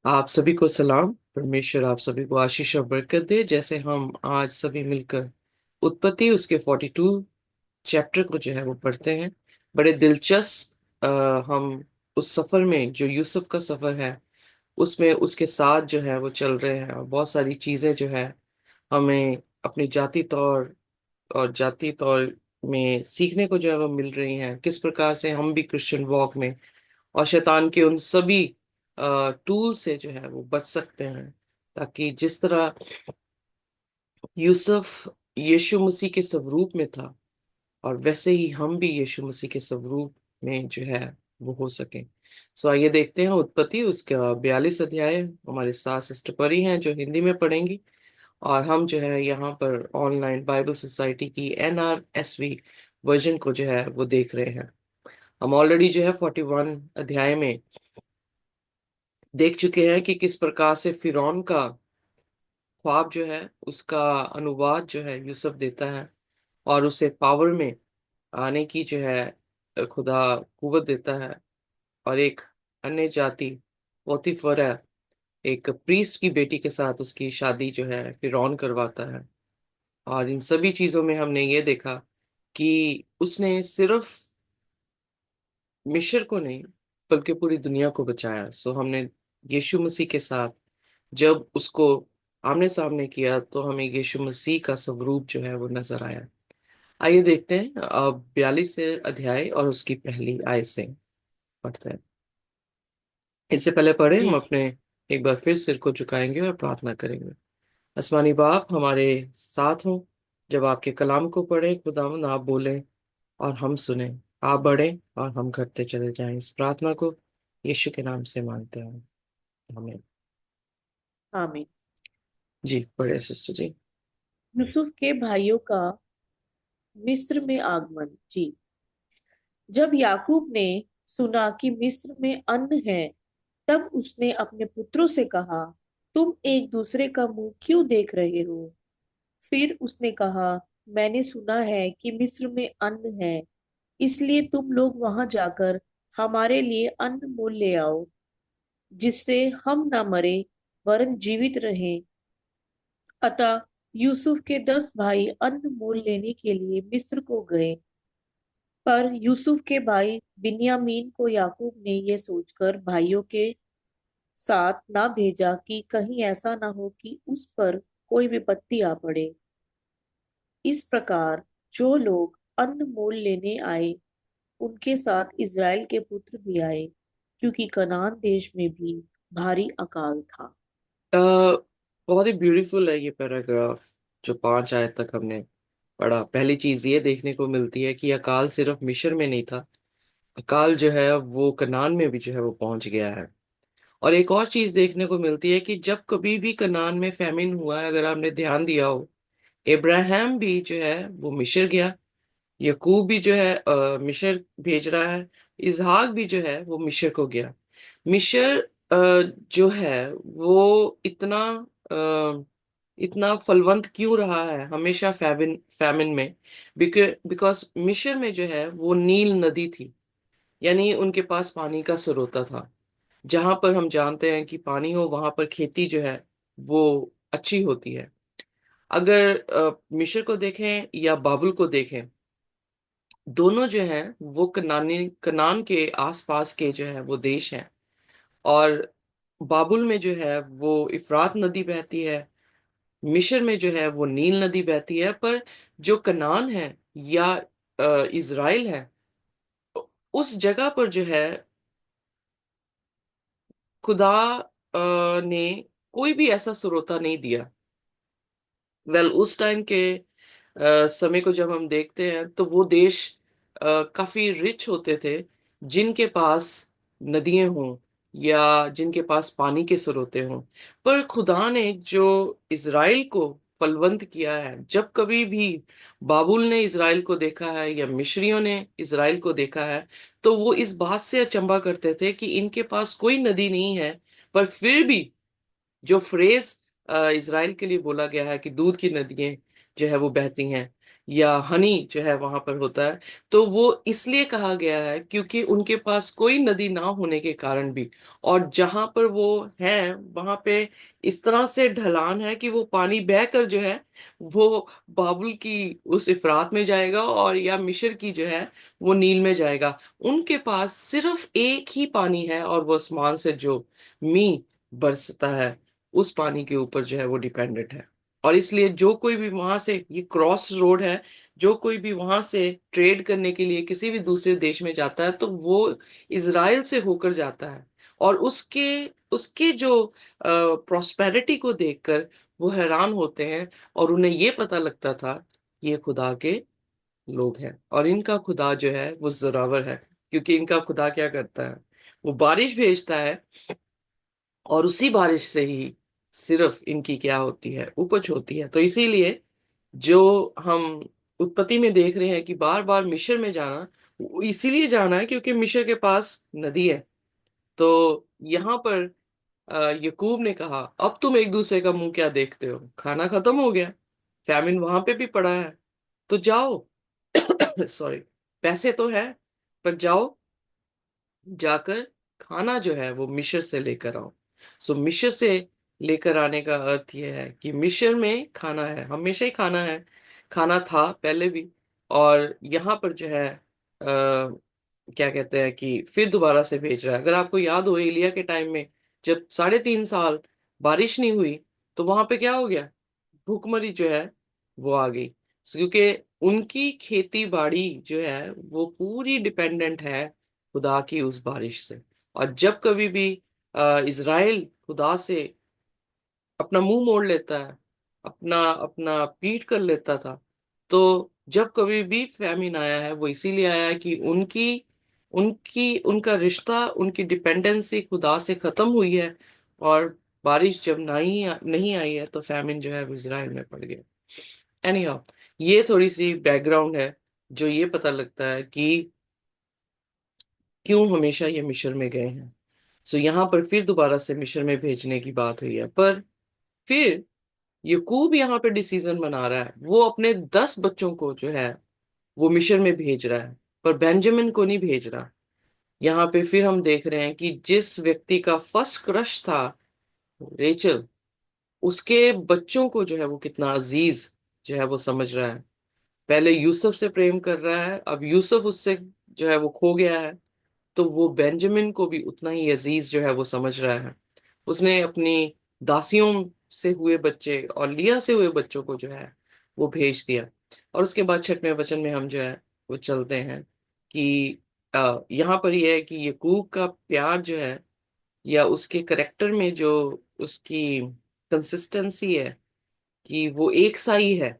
आप सभी को सलाम। परमेश्वर आप सभी को आशीष और बरकत दे। जैसे हम आज सभी मिलकर उत्पत्ति उसके 42 चैप्टर को जो है वो पढ़ते हैं। बड़े दिलचस्प हम उस सफर में जो यूसुफ का सफर है उसमें उसके साथ जो है वो चल रहे हैं, और बहुत सारी चीजें जो है हमें अपनी जाति तौर में सीखने को जो है वो मिल रही हैं। किस प्रकार से हम भी क्रिश्चियन वॉक में और शैतान के उन सभी टूल से जो है वो बच सकते हैं, ताकि जिस तरह यूसुफ यीशु मसीह के स्वरूप में था, और वैसे ही हम भी यीशु मसीह के स्वरूप में जो है वो हो सके। सो आइए देखते हैं उत्पत्ति उसका 42 अध्याय। हमारे साथ सिस्टर परी हैं जो हिंदी में पढ़ेंगी, और हम जो है यहाँ पर ऑनलाइन बाइबल सोसाइटी की NRSV वर्जन को जो है वो देख रहे हैं। हम ऑलरेडी जो है 41 अध्याय में देख चुके हैं कि किस प्रकार से फिरौन का ख्वाब जो है उसका अनुवाद जो है यूसुफ देता है, और उसे पावर में आने की जो है खुदा कुवत देता है। और एक अन्य जाति पोतीफर है, एक प्रीस्ट की बेटी के साथ उसकी शादी जो है फिरौन करवाता है। और इन सभी चीजों में हमने ये देखा कि उसने सिर्फ मिस्र को नहीं बल्कि पूरी दुनिया को बचाया। सो हमने यीशु मसीह के साथ जब उसको आमने सामने किया तो हमें यीशु मसीह का स्वरूप जो है वो नजर आया। आइए देखते हैं अब 42 से अध्याय और उसकी पहली आयत से पढ़ते हैं। इससे पहले पढ़े जी। हम अपने एक बार फिर सिर को झुकाएंगे और प्रार्थना करेंगे। आसमानी बाप हमारे साथ हो, जब आपके कलाम को पढ़े खुदावंद आप बोले और हम सुने। आप बढ़े और हम घटते चले जाएं। इस प्रार्थना को यीशु के नाम से मांगते हैं, हमें। आमीन। जी पढ़े सिस्टर जी। यूसुफ के भाइयों का मिस्र में आगमन। जी। जब याकूब ने सुना कि मिस्र में अन्न है, तब उसने अपने पुत्रों से कहा, तुम एक दूसरे का मुंह क्यों देख रहे हो? फिर उसने कहा, मैंने सुना है कि मिस्र में अन्न है, इसलिए तुम लोग वहां जाकर हमारे लिए अन्न मोल ले आओ, जिससे हम न मरे वरन जीवित रहें। अतः यूसुफ के 10 भाई अन्न मोल लेने के लिए मिस्र को गए। पर यूसुफ के भाई बिन्यामीन को याकूब ने यह सोचकर भाइयों के साथ ना भेजा कि कहीं ऐसा ना हो कि उस पर कोई विपत्ति आ पड़े। इस प्रकार जो लोग अन्न मोल लेने आए, उनके साथ इज़राइल के पुत्र भी आए, क्योंकि कनान देश में भी भारी अकाल था। अ, बहुत ही ब्यूटीफुल है ये पैराग्राफ जो 5 आयत तक हमने पढ़ा। पहली चीज ये देखने को मिलती है कि अकाल सिर्फ मिस्र में नहीं था, अकाल जो है वो कनान में भी जो है वो पहुंच गया है। और एक और चीज देखने को मिलती है कि जब कभी भी कनान में फैमिन हुआ है, अगर आपने ध्यान दिया हो, इब्राहिम भी जो है वो मिस्र गया, यकूब भी जो है मिस्र भेज रहा है, इसहाक भी जो है वो मिस्र को गया। मिस्र जो है वो इतना फलवंत क्यों रहा है हमेशा फैमिन फैमिन में? बिकॉज मिस्र में जो है वो नील नदी थी, यानी उनके पास पानी का स्रोता था। जहां पर हम जानते हैं कि पानी हो वहां पर खेती जो है वो अच्छी होती है। अगर मिस्र को देखें या बाबुल को देखें, दोनों जो है वो कनान के आसपास के जो है वो देश हैं। और बाबुल में जो है वो इफरात नदी बहती है, मिस्र में जो है वो नील नदी बहती है। पर जो कनान है या इज़राइल है, उस जगह पर जो है खुदा ने कोई भी ऐसा स्रोता नहीं दिया। उस टाइम के समय को जब हम देखते हैं तो वो देश काफी रिच होते थे, जिनके पास नदियां हों या जिनके पास पानी के स्रोते हों। पर खुदा ने जो इज़राइल को फलवंत किया है, जब कभी भी बाबुल ने इज़राइल को देखा है या मिस्रियों ने इज़राइल को देखा है, तो वो इस बात से अचंभा करते थे कि इनके पास कोई नदी नहीं है, पर फिर भी जो फ्रेज इज़राइल के लिए बोला गया है कि दूध की नदियां जो है वो बहती हैं, या हनी जो है वहां पर होता है। तो वो इसलिए कहा गया है क्योंकि उनके पास कोई नदी ना होने के कारण भी, और जहां पर वो है वहां पे इस तरह से ढलान है कि वो पानी बहकर जो है वो बाबुल की उस इफरात में जाएगा, और या मिस्र की जो है वो नील में जाएगा। उनके पास सिर्फ एक ही पानी है, और वो आसमान से जो मी बरसता है उस पानी के ऊपर जो है वो डिपेंडेंट है। और इसलिए जो कोई भी वहां से, ये क्रॉस रोड है, जो कोई भी वहां से ट्रेड करने के लिए किसी भी दूसरे देश में जाता है तो वो इजराइल से होकर जाता है। और उसके उसके जो प्रोस्पेरिटी को देखकर वो हैरान होते हैं, और उन्हें ये पता लगता था कि ये खुदा के लोग हैं, और इनका खुदा जो है वो जोरावर है। क्योंकि इनका खुदा क्या करता है, वो बारिश भेजता है, और उसी बारिश से ही सिर्फ इनकी क्या होती है, उपज होती है। तो इसीलिए जो हम उत्पत्ति में देख रहे हैं कि बार बार मिस्र में जाना, वो इसीलिए जाना है क्योंकि मिस्र के पास नदी है। तो यहाँ पर यकूब ने कहा, अब तुम एक दूसरे का मुंह क्या देखते हो, खाना खत्म हो गया, फैमिन वहां पे भी पड़ा है, तो जाओ सॉरी, पैसे तो है, पर जाओ, जाकर खाना जो है वो मिस्र से लेकर आओ। सो मिस्र से लेकर आने का अर्थ यह है कि मिस्र में खाना है, हमेशा ही खाना है, खाना था पहले भी। और यहाँ पर जो है क्या कहते हैं कि फिर दोबारा से भेज रहा है। अगर आपको याद हो एलिया के टाइम में, जब 3.5 साल बारिश नहीं हुई, तो वहां पे क्या हो गया, भूखमरी जो है वो आ गई। क्योंकि उनकी खेती बाड़ी जो है वो पूरी डिपेंडेंट है खुदा की उस बारिश से। और जब कभी भी इज़राइल खुदा से अपना मुंह मोड़ लेता है, अपना अपना पीठ कर लेता था, तो जब कभी भी फैमिन आया है वो इसीलिए आया है कि उनकी उनकी उनका रिश्ता, उनकी डिपेंडेंसी खुदा से खत्म हुई है। और बारिश जब नहीं आई है तो फैमिन जो है वो इज़राइल में पड़ गया। एनीहाउ, ये थोड़ी सी बैकग्राउंड है जो ये पता लगता है कि क्यों हमेशा ये मिस्र में गए हैं। सो यहाँ पर फिर दोबारा से मिस्र में भेजने की बात हुई है। पर फिर यकूब यहाँ पे डिसीजन बना रहा है, वो अपने 10 बच्चों को जो है वो मिस्र में भेज रहा है, पर बेंजामिन को नहीं भेज रहा। यहाँ पे फिर हम देख रहे हैं कि जिस व्यक्ति का फर्स्ट क्रश था, रेचल, उसके बच्चों को जो है वो कितना अजीज जो है वो समझ रहा है। पहले यूसुफ से प्रेम कर रहा है, अब यूसुफ उससे जो है वो खो गया है, तो वो बेंजामिन को भी उतना ही अजीज जो है वो समझ रहा है। उसने अपनी दासियों से हुए बच्चे और लिया से हुए बच्चों को जो है वो भेज दिया। और उसके बाद 6वें वचन में हम जो है वो चलते हैं कि यहाँ पर यह है कि यकूब का प्यार जो है, या उसके करेक्टर में जो उसकी कंसिस्टेंसी है कि वो एक सा ही है,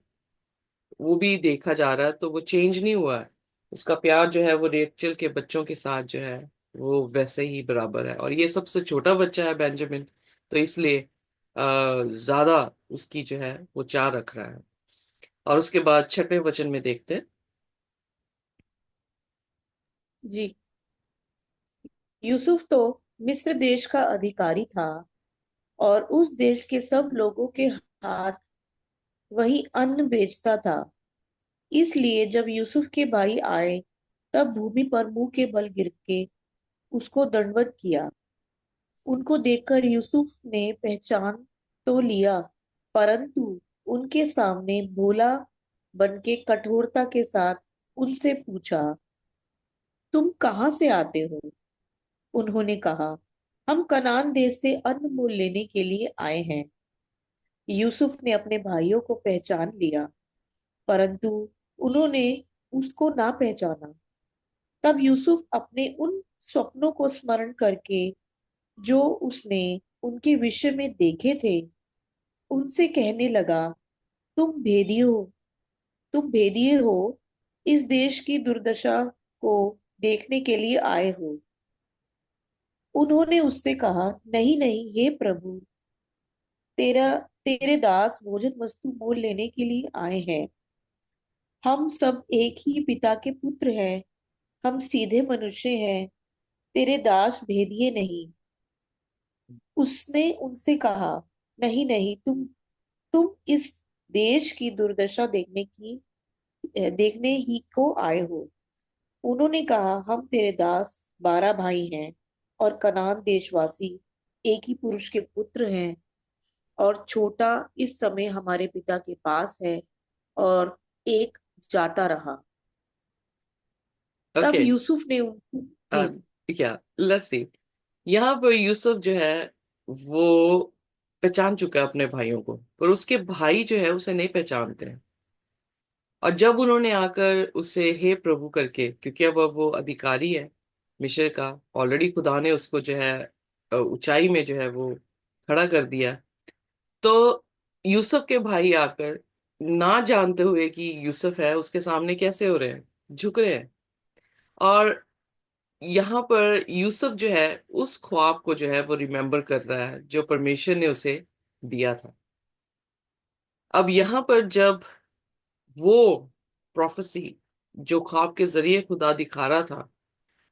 वो भी देखा जा रहा है। तो वो चेंज नहीं हुआ है, उसका प्यार जो है वो रेचल के बच्चों के साथ जो है वो वैसे ही बराबर है। और ये सबसे छोटा बच्चा है बेंजामिन, तो इसलिए ज्यादा उसकी जो है वो चाह रख रहा है। और उसके बाद 6वें वचन में देखते हैं। जी। यूसुफ तो मिस्र देश का अधिकारी था, और उस देश के सब लोगों के हाथ वही अन्न बेचता था। इसलिए जब यूसुफ के भाई आए, तब भूमि पर मुंह के बल गिर के उसको दंडवत किया। उनको देखकर यूसुफ ने पहचान तो लिया, परंतु उनके सामने भोला बन के कठोरता के साथ उनसे पूछा, तुम कहाँ से आते हो? उन्होंने कहा, हम कनान देश से अन्न मोल लेने के लिए आए हैं। यूसुफ ने अपने भाइयों को पहचान लिया, परंतु उन्होंने उसको ना पहचाना। तब यूसुफ अपने उन स्वप्नों को स्मरण करके जो उसने उनके विषय में देखे थे, उनसे कहने लगा, तुम भेदिए हो, तुम भेदिए हो, इस देश की दुर्दशा को देखने के लिए आए हो। उन्होंने उससे कहा, नहीं नहीं, हे प्रभु, तेरा तेरे दास भोजन वस्तु मोल लेने के लिए आए हैं। हम सब एक ही पिता के पुत्र हैं, हम सीधे मनुष्य हैं, तेरे दास भेदिए नहीं। उसने उनसे कहा, नहीं नहीं, तुम इस देश की दुर्दशा देखने की देखने ही को आए हो। उन्होंने कहा, हम तेरे दास 12 भाई हैं और कनान देशवासी एक ही पुरुष के पुत्र हैं, और छोटा इस समय हमारे पिता के पास है, और एक जाता रहा। तब ओके। यूसुफ ने जी। क्या, लेट्स सी। यहाँ पर यूसुफ जो है वो पहचान चुका है अपने भाइयों को, पर उसके भाई जो है उसे नहीं पहचानते हैं। और जब उन्होंने आकर उसे हे प्रभु करके, क्योंकि अब वो अधिकारी है मिस्र का, ऑलरेडी खुदा ने उसको जो है ऊंचाई में जो है वो खड़ा कर दिया। तो यूसुफ के भाई आकर, ना जानते हुए कि यूसुफ है, उसके सामने कैसे हो रहे हैं, झुक रहे हैं। और यहाँ पर यूसुफ जो है उस ख्वाब को जो है वो रिमेम्बर कर रहा है जो परमेश्वर ने उसे दिया था। अब यहाँ पर जब वो प्रोफेसी जो ख्वाब के जरिए खुदा दिखा रहा था,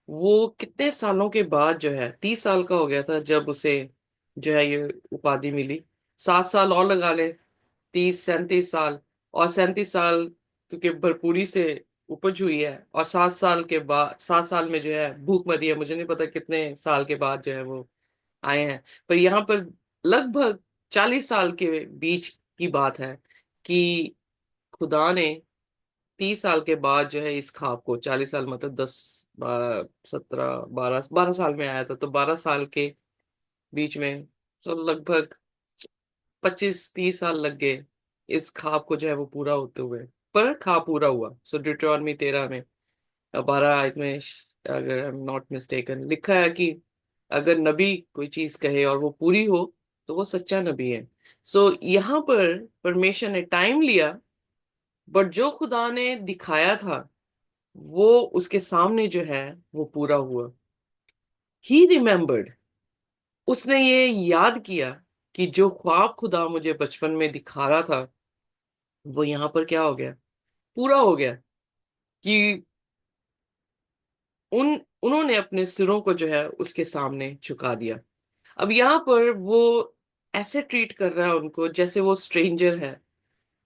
वो कितने सालों के बाद जो है, 30 साल का हो गया था जब उसे जो है ये उपाधि मिली। 7 साल और लगा ले, 30 37 साल, और 37 साल क्योंकि भरपूरी से उपज हुई है, और 7 साल के बाद, 7 साल में जो है भूख मरी है। मुझे नहीं पता कितने साल के बाद जो है वो आए हैं, पर यहाँ पर लगभग 40 साल के बीच की बात है कि खुदा ने 30 साल के बाद जो है इस ख्वाब को, 40 साल मतलब 10 17 12 12 साल में आया था, तो 12 साल के बीच में, तो लगभग 25 30 साल लग गए इस ख्वाब को जो है वो पूरा होते हुए। पर ख्वाब पूरा हुआ। सो डिट्रॉनमी 13 में, 12 में, अगर आई एम नॉट मिस्टेकन, लिखा है कि अगर नबी कोई चीज कहे और वो पूरी हो तो वो सच्चा नबी है। सो यहाँ पर परमेश्वर ने टाइम लिया, बट जो खुदा ने दिखाया था वो उसके सामने जो है वो पूरा हुआ। ही रिमेम्बर्ड, उसने ये याद किया कि जो ख्वाब खुदा मुझे बचपन में दिखा रहा था वो यहाँ पर क्या हो गया, पूरा हो गया। कि उन्होंने अपने सिरों को जो है उसके सामने झुका दिया। अब यहाँ पर वो ऐसे ट्रीट कर रहा है उनको जैसे वो स्ट्रेंजर है,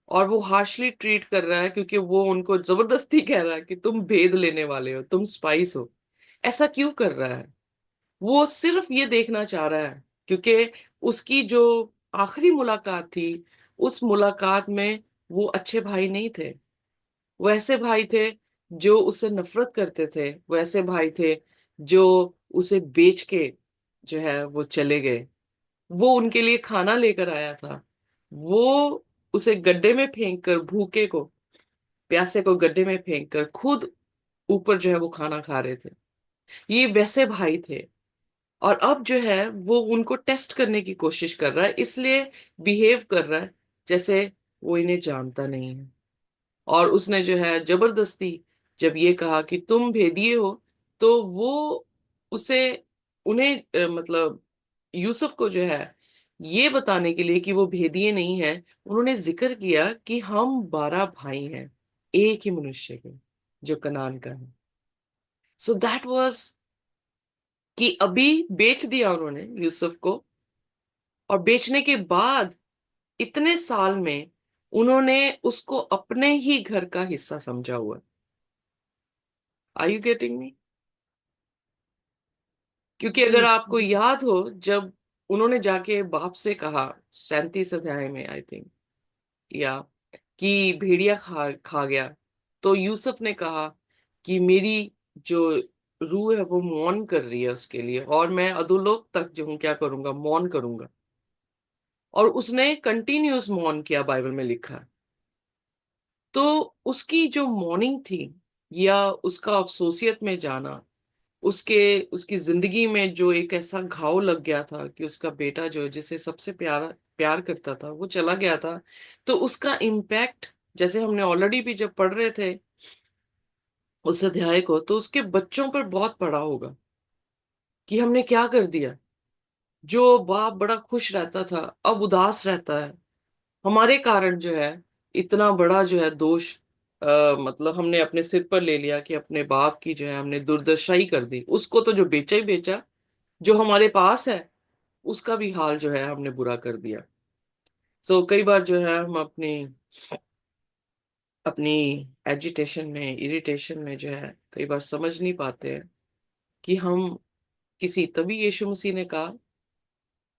और वो हार्शली ट्रीट कर रहा है क्योंकि वो उनको जबरदस्ती कह रहा है कि तुम भेद लेने वाले हो, तुम स्पाइस हो। ऐसा क्यों कर रहा है? वो सिर्फ ये देखना चाह रहा है क्योंकि उसकी जो आखिरी मुलाकात थी, उस मुलाकात में वो अच्छे भाई नहीं थे। वो ऐसे भाई थे जो उससे नफरत करते थे, वो ऐसे भाई थे जो उसे बेच के जो है वो चले गए। वो उनके लिए खाना लेकर आया था, वो उसे गड्ढे में फेंक कर, भूखे को, प्यासे को गड्ढे में फेंक कर खुद ऊपर जो है वो खाना खा रहे थे। ये वैसे भाई थे। और अब जो है वो उनको टेस्ट करने की कोशिश कर रहा है, इसलिए बिहेव कर रहा है जैसे वो इन्हें जानता नहीं है। और उसने जो है जबरदस्ती जब ये कहा कि तुम भेदिए हो, तो वो उसे, उन्हें मतलब यूसुफ को जो है ये बताने के लिए कि वो भेदिए नहीं है, उन्होंने जिक्र किया कि हम 12 भाई हैं एक ही मनुष्य के, जो कनान का है। सो दैट वाज कि अभी बेच दिया उन्होंने यूसुफ को, और बेचने के बाद इतने साल में उन्होंने उसको अपने ही घर का हिस्सा समझा हुआ। Are you getting me? क्योंकि जी। अगर आपको जी। याद हो, जब उन्होंने जाके बाप से कहा 37 अध्याय में आई थिंक, या कि भेड़िया खा खा गया, तो यूसुफ ने कहा कि मेरी जो रूह है वो मौन कर रही है उसके लिए, और मैं अधोलोक तक जो हूं क्या करूंगा, मौन करूंगा। और उसने कंटिन्यूस मौन किया, बाइबल में लिखा है। तो उसकी जो मॉर्निंग थी, या उसका अफसोसियत में जाना, उसके उसकी जिंदगी में जो एक ऐसा घाव लग गया था कि उसका बेटा जो है, जिसे सबसे प्यार प्यार करता था, वो चला गया था। तो उसका इम्पैक्ट, जैसे हमने ऑलरेडी भी जब पढ़ रहे थे उस अध्याय को, तो उसके बच्चों पर बहुत पड़ा होगा कि हमने क्या कर दिया। जो बाप बड़ा खुश रहता था अब उदास रहता है, हमारे कारण जो है इतना बड़ा जो है दोष, मतलब हमने अपने सिर पर ले लिया कि अपने बाप की जो है हमने दुर्दशाई कर दी। उसको तो जो बेचा ही बेचा, जो हमारे पास है उसका भी हाल जो है हमने बुरा कर दिया। कई बार जो है हम अपनी अपनी एजिटेशन में, इरिटेशन में जो है कई बार समझ नहीं पाते हैं कि हम किसी, तभी यीशु मसीह ने कहा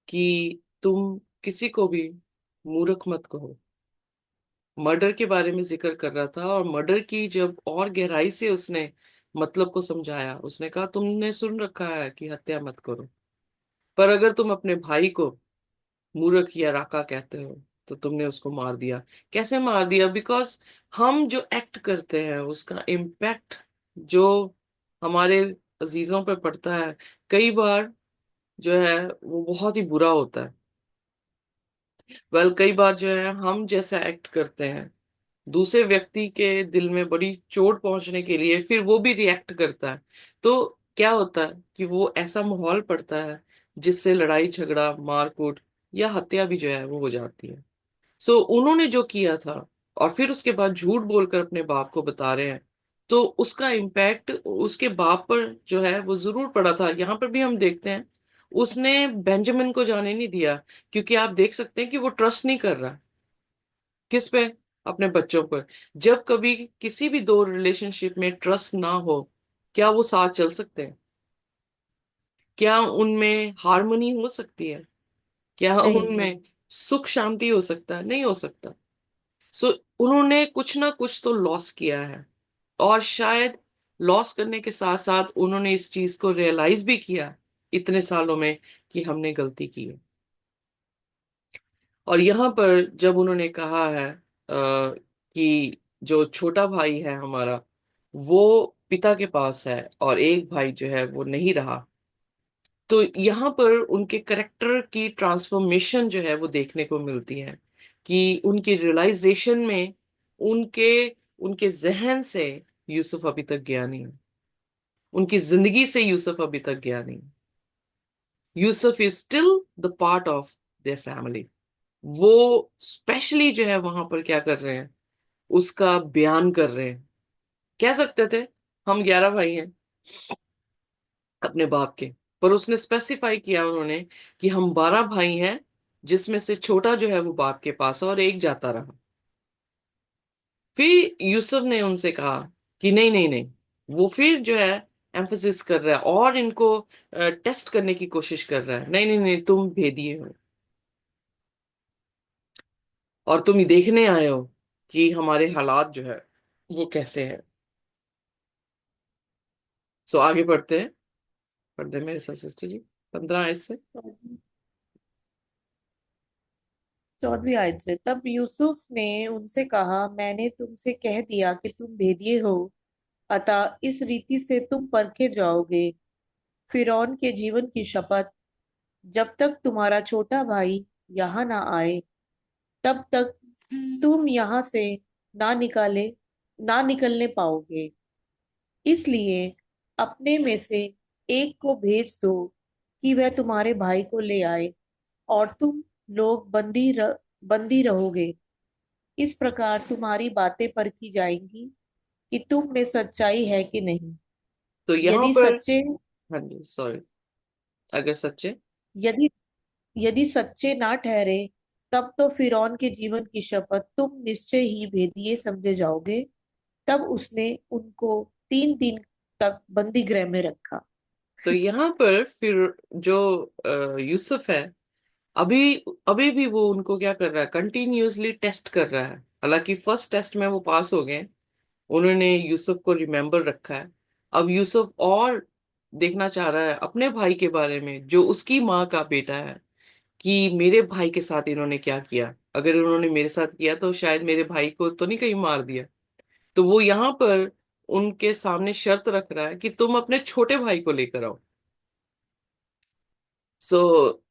कि तुम किसी को भी मूर्ख मत कहो। मर्डर के बारे में जिक्र कर रहा था, और मर्डर की जब और गहराई से उसने मतलब को समझाया, उसने कहा तुमने सुन रखा है कि हत्या मत करो, पर अगर तुम अपने भाई को मूर्ख या राका कहते हो तो तुमने उसको मार दिया। कैसे मार दिया? बिकॉज हम जो एक्ट करते हैं उसका इम्पैक्ट जो हमारे अजीजों पे पड़ता है, कई बार जो है वो बहुत ही बुरा होता है। कई बार जो है हम जैसा एक्ट करते हैं, दूसरे व्यक्ति के दिल में बड़ी चोट पहुंचने के लिए फिर वो भी रिएक्ट करता है। तो क्या होता है कि वो ऐसा माहौल पड़ता है जिससे लड़ाई झगड़ा, मारकूट या हत्या भी जो है वो हो जाती है। सो उन्होंने जो किया था, और फिर उसके बाद झूठ बोलकर अपने बाप को बता रहे हैं, तो उसका इम्पैक्ट उसके बाप पर जो है वो जरूर पड़ा था। यहाँ पर भी हम देखते हैं उसने बेंजामिन को जाने नहीं दिया, क्योंकि आप देख सकते हैं कि वो ट्रस्ट नहीं कर रहा। किस पे? अपने बच्चों पर। जब कभी किसी भी दो रिलेशनशिप में ट्रस्ट ना हो, क्या वो साथ चल सकते हैं? क्या उनमें हार्मनी हो सकती है? क्या नहीं। उनमें सुख शांति हो सकता है? नहीं हो सकता। सो उन्होंने कुछ ना कुछ तो लॉस किया है, और शायद लॉस करने के साथ साथ उन्होंने इस चीज को रियलाइज भी किया इतने सालों में कि हमने गलती की है। और यहाँ पर जब उन्होंने कहा है कि जो छोटा भाई है हमारा, वो पिता के पास है और एक भाई जो है वो नहीं रहा, तो यहाँ पर उनके करेक्टर की ट्रांसफॉर्मेशन जो है वो देखने को मिलती है कि उनकी रियलाइजेशन में, उनके उनके जहन से यूसुफ अभी तक गया नहीं है, उनकी जिंदगी से यूसुफ अभी तक गया नहीं है। Yusuf is still the part of their family. वो स्पेशली जो है वहां पर क्या कर रहे हैं, उसका बयान कर रहे हैं। कह सकते थे हम 11 भाई हैं अपने बाप के, पर उसने स्पेसिफाई किया उन्होंने कि हम 12 भाई हैं, जिसमें से छोटा जो है वो बाप के पास है और एक जाता रहा। फिर यूसुफ ने उनसे कहा कि नहीं नहीं नहीं, वो फिर जो है एम्फोसिस कर रहा है और इनको टेस्ट करने की कोशिश कर रहा है, नहीं नहीं नहीं, तुम भेदिए हो और तुम ही देखने आए हो कि हमारे हालात जो है वो कैसे है। सो आगे बढ़ते हैं, पढ़ते हैं मेरे साथ सिस्टर जी, 15 आयत से। 14वीं आयत से, तब यूसुफ ने उनसे कहा, मैंने तुमसे कह दिया कि तुम भेदिए हो, अतः इस रीति से तुम परखे जाओगे। फिरौन के जीवन की शपथ, जब तक तुम्हारा छोटा भाई यहाँ ना आए, तब तक तुम यहाँ से ना निकाले ना निकलने पाओगे। इसलिए अपने में से एक को भेज दो कि वह तुम्हारे भाई को ले आए, और तुम लोग बंदी रहोगे। इस प्रकार तुम्हारी बातें परखी जाएंगी कि तुम में सच्चाई है कि नहीं। तो यहाँ यदि पर, सच्चे हाँ जी सॉरी, अगर सच्चे, यदि यदि सच्चे ना ठहरे, तब तो फिरौन के जीवन की शपथ, तुम निश्चय ही भेदिए समझे जाओगे। तब उसने उनको 3 दिन तक बंदी गृह में रखा। तो यहाँ पर फिर जो यूसुफ है, अभी अभी भी वो उनको क्या कर रहा है, कंटिन्यूअसली टेस्ट कर रहा है। हालांकि फर्स्ट टेस्ट में वो पास हो गए, उन्होंने यूसुफ को रिमेम्बर रखा है। अब यूसुफ और देखना चाह रहा है अपने भाई के बारे में जो उसकी माँ का बेटा है, कि मेरे भाई के साथ इन्होंने क्या किया, अगर इन्होंने मेरे साथ किया तो शायद मेरे भाई को तो नहीं कहीं मार दिया। तो वो यहाँ पर उनके सामने शर्त रख रहा है कि तुम अपने छोटे भाई को लेकर आओ। सो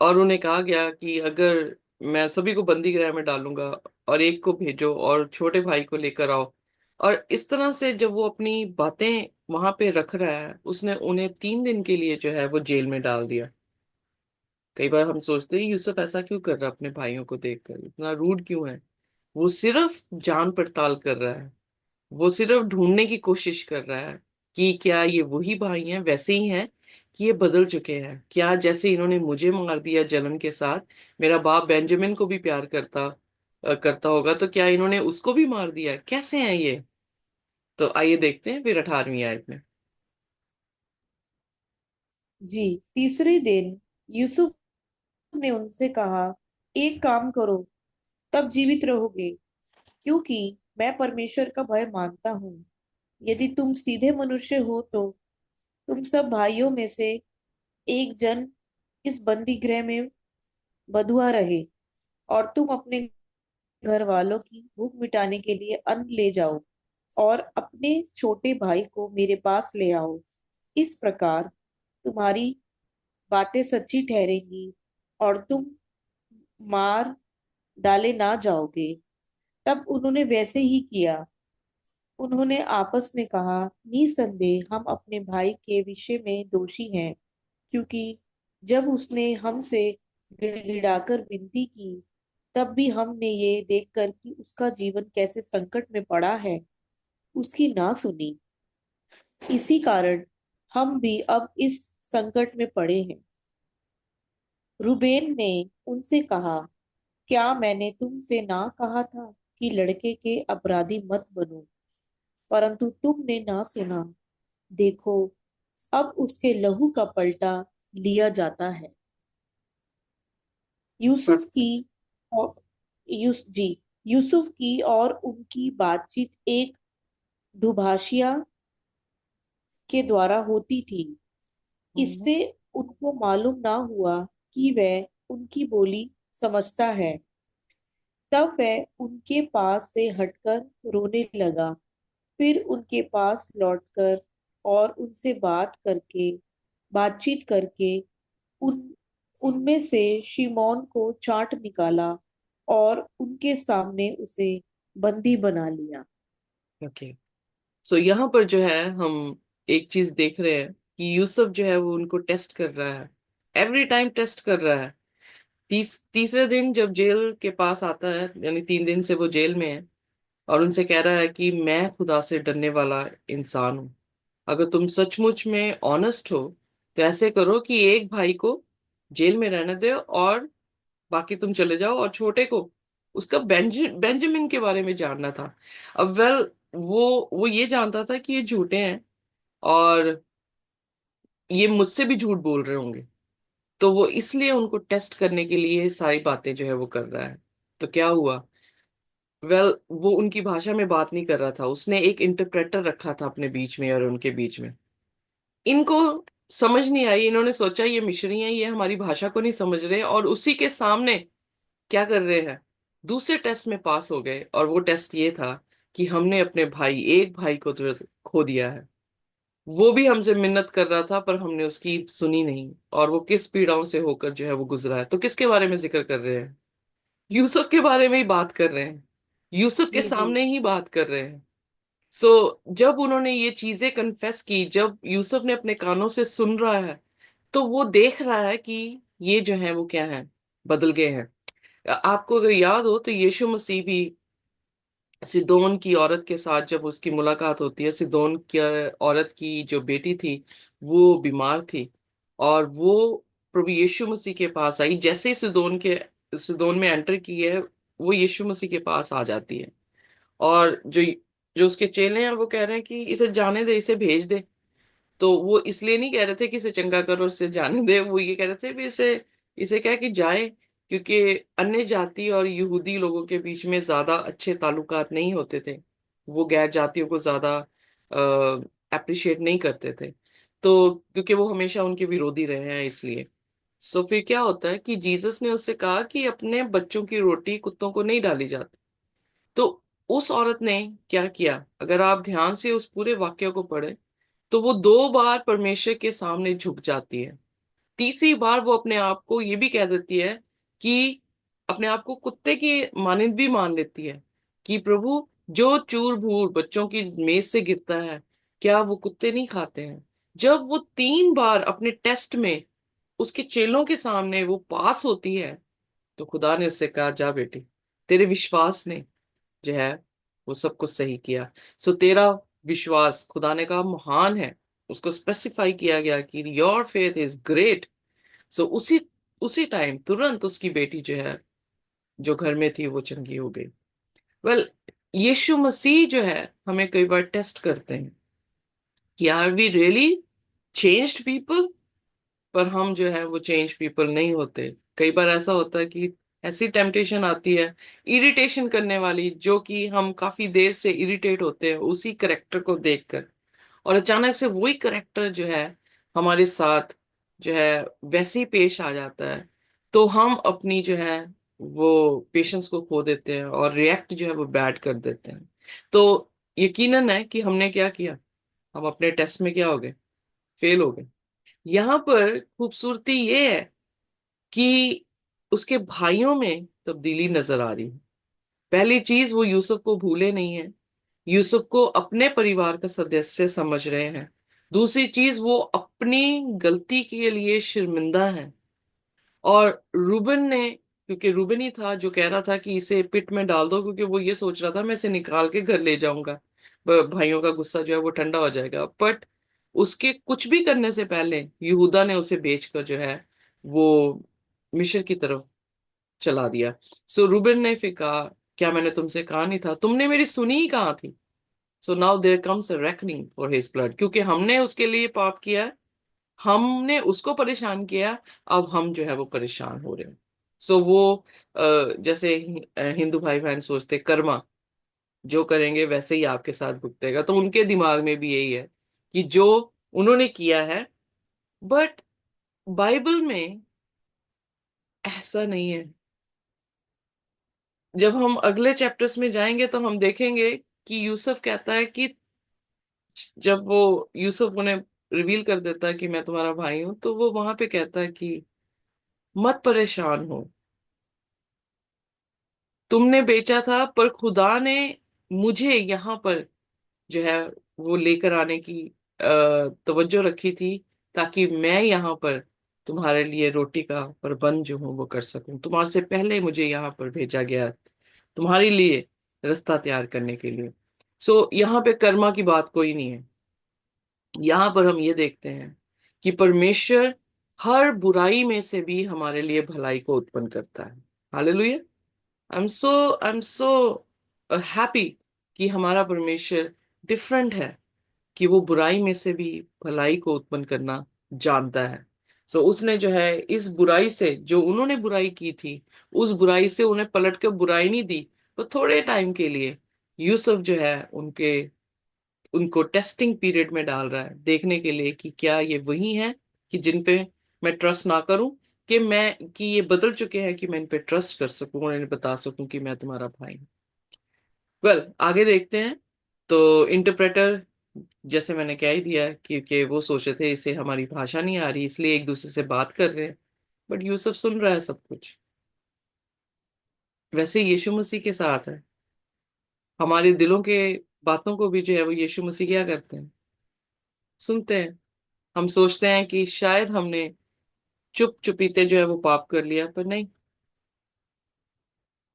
और उन्हें कहा गया कि अगर मैं सभी को बंदी गृह में डालूंगा, और एक को भेजो और छोटे भाई को लेकर आओ। और इस तरह से जब वो अपनी बातें वहां पे रख रहा है, उसने उन्हें 3 दिन के लिए जो है वो जेल में डाल दिया। कई बार हम सोचते हैं यूसुफ ऐसा क्यों कर रहा है, अपने भाइयों को देखकर इतना रूड क्यों है। वो सिर्फ जान पड़ताल कर रहा है, वो सिर्फ ढूंढने की कोशिश कर रहा है कि क्या ये वही भाई हैं, वैसे ही हैं कि ये बदल चुके हैं। क्या जैसे इन्होंने मुझे मार दिया जलन के साथ, मेरा बाप बेंजामिन को भी प्यार करता, करता होगा, तो क्या इन्होंने उसको भी मार दिया? कैसे हैं ये? तो आइए देखते हैं फिर 18वीं आयत में। जी। तीसरे दिन यूसुफ ने उनसे कहा, एक काम करो, तब जीवित रहोगे, क्योंकि मैं परमेश्वर का भय मानता हूँ। यदि तुम सीधे मनुष्य हो तो तुम सब भाइयों में से एक जन इस बंदी गृह में बंधुआ रहे, और तुम अपने घर वालों की भूख मिटाने के लिए अन्न ले जाओ, और अपने छोटे भाई को मेरे पास ले आओ। इस प्रकार तुम्हारी बातें सच्ची ठहरेंगी, और तुम मार डाले ना जाओगे। तब उन्होंने वैसे ही किया। उन्होंने आपस में कहा, निसंदेह हम अपने भाई के विषय में दोषी हैं, क्योंकि जब उसने हमसे गिड़गिड़ाकर विनती की, तब भी हमने ये देखकर कि उसका जीवन कैसे संकट में पड़ा है, उसकी ना सुनी। इसी कारण हम भी अब इस संकट में पड़े हैं। रुबेन ने उनसे कहा, क्या मैंने तुमसे ना कहा था कि लड़के के अपराधी मत बनो? परंतु तुमने ना सुना। देखो, अब उसके लहू का पलटा लिया जाता है। यूसुफ की और जी, यूसुफ की और उनकी बातचीत एक दुभाषिया के द्वारा होती थी। हम्म। इससे उनको मालूम ना हुआ कि वह उनकी बोली समझता है। तब वह उनके पास से हटकर रोने लगा। फिर उनके पास लौटकर और उनसे बातचीत करके उन उनमें से शिमोन को छांट निकाला, और उनके सामने उसे बंदी बना लिया। ओके। सो यहाँ पर जो है हम एक चीज देख रहे हैं कि यूसुफ जो है वो उनको टेस्ट कर रहा है, एवरी टाइम टेस्ट कर रहा है। तीसरे दिन जब जेल के पास आता है, यानी 3 दिन से वो जेल में है, और उनसे कह रहा है कि मैं खुदा से डरने वाला इंसान हूँ। अगर तुम सचमुच में ऑनेस्ट हो तो ऐसे करो कि एक भाई को जेल में रहने दो और बाकी तुम चले जाओ, और छोटे को, उसका बेंजामिन के बारे में जानना था। अब वेल, वो ये जानता था कि ये झूठे हैं और ये मुझसे भी झूठ बोल रहे होंगे, तो वो इसलिए उनको टेस्ट करने के लिए सारी बातें जो है वो कर रहा है। तो क्या हुआ? वो उनकी भाषा में बात नहीं कर रहा था, उसने एक इंटरप्रेटर रखा था अपने बीच में और उनके बीच में। इनको समझ नहीं आई, इन्होंने सोचा ये मिशरी हैं, ये हमारी भाषा को नहीं समझ रहे, और उसी के सामने क्या कर रहे हैं, दूसरे टेस्ट में पास हो गए। और वो टेस्ट ये था कि हमने अपने भाई, एक भाई को जो खो दिया है। वो भी हमसे मिन्नत कर रहा था पर हमने उसकी सुनी नहीं, और वो किस पीड़ाओं से होकर जो है वो गुजरा है। तो किसके बारे में जिक्र कर रहे हैं? यूसुफ के बारे में ही बात कर रहे हैं, यूसुफ के जी जी। सामने ही बात कर रहे हैं। सो जब उन्होंने ये चीजें कन्फेस की, जब यूसुफ ने अपने कानों से सुन रहा है, तो वो देख रहा है कि ये जो है वो क्या है, बदल गए हैं। आपको अगर याद हो तो यीशु मसीह भी सिदोन की औरत के साथ जब उसकी मुलाकात होती है, सिदोन की औरत की जो बेटी थी वो बीमार थी, और वो प्रभु यीशु मसीह के पास आई। जैसे ही सिदोन में एंटर की है, वो यीशु मसीह के पास आ जाती है। और जो जो उसके चेले हैं वो कह रहे हैं कि इसे जाने दे, इसे भेज दे। तो वो इसलिए नहीं कह रहे थे कि इसे चंगा करो और इसे जाने दे, वो ये कह रहे थे भी इसे इसे क्या कि जाए, क्योंकि अन्य जाति और यहूदी लोगों के बीच में ज्यादा अच्छे ताल्लुकात नहीं होते थे। वो गैर जातियों को ज्यादा अप्रिशिएट नहीं करते थे, तो क्योंकि वो हमेशा उनके विरोधी रहे हैं इसलिए। सो फिर क्या होता है कि जीसस ने उससे कहा कि अपने बच्चों की रोटी कुत्तों को नहीं डाली जाती। तो उस औरत ने क्या किया, अगर आप ध्यान से उस पूरे वाक्य को पढ़े, तो वो 2 बार परमेश्वर के सामने झुक जाती है। तीसरी बार वो अपने आप को ये भी कह देती है कि अपने आप को कुत्ते की मानिंद भी मान लेती है कि प्रभु, जो चूर भूर बच्चों की मेज से गिरता है, क्या वो कुत्ते नहीं खाते हैं? जब वो 3 बार अपने टेस्ट में उसके चेलों के सामने वो पास होती है, तो खुदा ने उससे कहा, जा बेटी, तेरे विश्वास ने जो है वो सब कुछ सही किया। सो तेरा विश्वास, खुदा ने कहा, महान है। उसको स्पेसिफाई किया गया कि योर फेथ इज ग्रेट। सो उसी उसी टाइम तुरंत उसकी बेटी जो है जो घर में थी वो चंगी हो गई। वेल, यीशु मसीह जो है हमें कई बार टेस्ट करते हैं कि are we really changed people, पर हम जो है वो चेंज पीपल नहीं होते। कई बार ऐसा होता है कि ऐसी टेम्पटेशन आती है इरिटेशन करने वाली, जो कि हम काफी देर से इरिटेट होते हैं उसी करेक्टर को देखकर, और अचानक से वही करेक्टर जो है हमारे साथ जो है वैसे ही पेश आ जाता है, तो हम अपनी जो है वो पेशेंस को खो देते हैं और रिएक्ट जो है वो बैड कर देते हैं। तो यकीनन है कि हमने क्या किया, हम अपने टेस्ट में क्या हो गए, फेल हो गए। यहाँ पर खूबसूरती ये है कि उसके भाइयों में तब्दीली नजर आ रही है। पहली चीज, वो यूसुफ को भूले नहीं है, यूसुफ को अपने परिवार का सदस्य समझ रहे हैं। दूसरी चीज, वो अपनी गलती के लिए शर्मिंदा है। और रूबन ने, क्योंकि रूबन ही था जो कह रहा था कि इसे पिट में डाल दो, क्योंकि वो ये सोच रहा था मैं इसे निकाल के घर ले जाऊंगा, भाइयों का गुस्सा जो है वो ठंडा हो जाएगा। बट उसके कुछ भी करने से पहले यहूदा ने उसे बेचकर जो है वो मिस्र की तरफ चला दिया। सो रूबन ने फिर कहा, क्या मैंने तुमसे कहा नहीं था, तुमने मेरी सुनी ही कहाँ थी। So now there comes a reckoning for his blood, क्योंकि हमने उसके लिए पाप किया है, हमने उसको परेशान किया, अब हम जो है वो परेशान हो रहे हैं। सो वो जैसे हिंदू भाई बहन सोचते कर्मा, जो करेंगे वैसे ही आपके साथ भुगतेगा, तो उनके दिमाग में भी यही है कि जो उन्होंने किया है। बट बाइबल में ऐसा नहीं है। जब हम अगले चैप्टर्स में जाएंगे तो हम देखेंगे कि यूसुफ कहता है कि जब वो यूसुफ उन्हें रिवील कर देता है कि मैं तुम्हारा भाई हूं, तो वो वहां पे कहता है कि मत परेशान हो, तुमने बेचा था पर खुदा ने मुझे यहाँ पर जो है वो लेकर आने की तवज्जो रखी थी, ताकि मैं यहाँ पर तुम्हारे लिए रोटी का प्रबंध जो हूँ वो कर सकूं। तुम्हारे से पहले मुझे यहाँ पर भेजा गया तुम्हारे लिए रास्ता तैयार करने के लिए। सो यहाँ पे कर्मा की बात कोई नहीं है। यहाँ पर हम ये देखते हैं कि परमेश्वर हर बुराई में से भी हमारे लिए भलाई को उत्पन्न करता है। Hallelujah. I am so happy कि हमारा परमेश्वर डिफरेंट है, कि वो बुराई में से भी भलाई को उत्पन्न करना जानता है। सो उसने जो है इस बुराई से, जो उन्होंने बुराई की थी, उस बुराई से उन्हें पलट कर बुराई नहीं दी, तो थोड़े टाइम के लिए यूसुफ जो है उनको टेस्टिंग पीरियड में डाल रहा है, देखने के लिए कि क्या ये वही है कि जिन पे मैं ट्रस्ट ना करूं, कि ये बदल चुके हैं कि मैं इन पे ट्रस्ट कर सकूं और इन्हें बता सकूं कि मैं तुम्हारा भाई हूं। आगे देखते हैं। तो इंटरप्रेटर, जैसे मैंने कह ही दिया, क्योंकि वो सोचे थे इसे हमारी भाषा नहीं आ रही इसलिए एक दूसरे से बात कर रहे हैं, बट यूसुफ सुन रहा है सब कुछ। वैसे यीशु मसीह के साथ है, हमारे दिलों के बातों को भी जो है वो यीशु मसीह क्या करते हैं, सुनते हैं। हम सोचते हैं कि शायद हमने चुप चुपीते जो है वो पाप कर लिया, पर नहीं,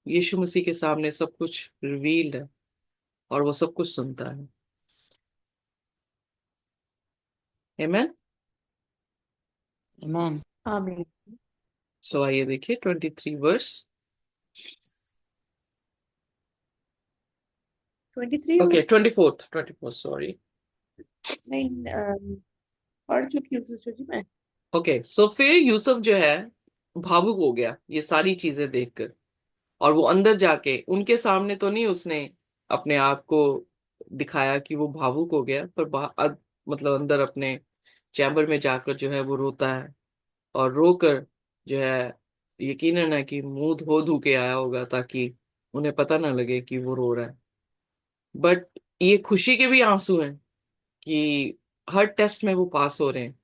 यीशु मसीह के सामने सब कुछ रिवील्ड है और वो सब कुछ सुनता है। आमेन। Amen. आमीन। सो आइए देखिए 23 वर्स। 23 ओके, और 24 सॉरी। नहीं, पढ़ चुकी हूँ सिस्टर जी मैं। ओके, सो फिर यूसुफ जो है भावुक हो गया ये सारी चीजें देखकर, और वो अंदर जाके उनके सामने तो नहीं उसने अपने आप को दिखाया कि वो भावुक हो गया, पर मतलब अंदर अपने चैम्बर में जाकर जो है वो रोता है, और रोकर जो है यकीनन है कि मुंह धो धो के आया होगा ताकि उन्हें पता ना लगे कि वो रो रहा है। बट ये खुशी के भी आंसू हैं कि हर टेस्ट में वो पास हो रहे हैं,